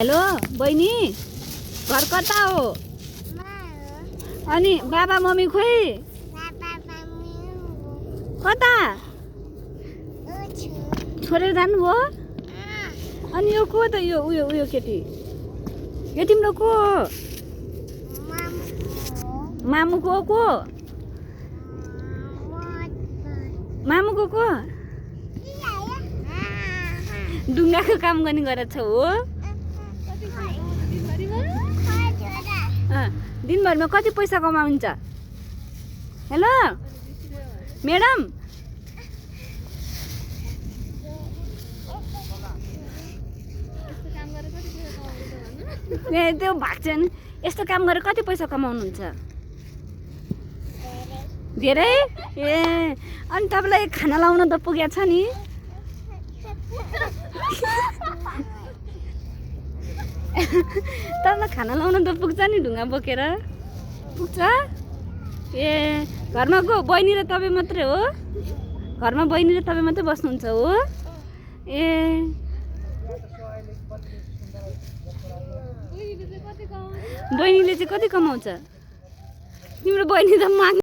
Hello बहिनी, घर कता हो? अनि बाबा मम्मी खोइ कता छोडेर जानुभयो? अनि यो को त यो उयो उयो केटी यो तिम्रो को हो? मामुको को? मामुको को? ढुङ्गाको काम गर्ने गरेछ हो? दिनभरिमा कति पैसा कमाउँछ? हेलो म्याडम, ए त्यो भाग्छ नि। यस्तो काम गरेर कति पैसा कमाउनुहुन्छ? धेरै? ए अनि तपाईँलाई खाना लाउन त पुगेको छ नि? तपाईँलाई खाना लाउन त पुग्छ नि ढुङ्गा बोकेर? पुग्छ? ए घरमा को बहिनी र तपाईँ मात्रै हो? घरमा बहिनी र तपाईँ मात्रै बस्नुहुन्छ हो? ए बहिनीले चाहिँ कति कमाउँछ? तिम्रो बहिनी त माग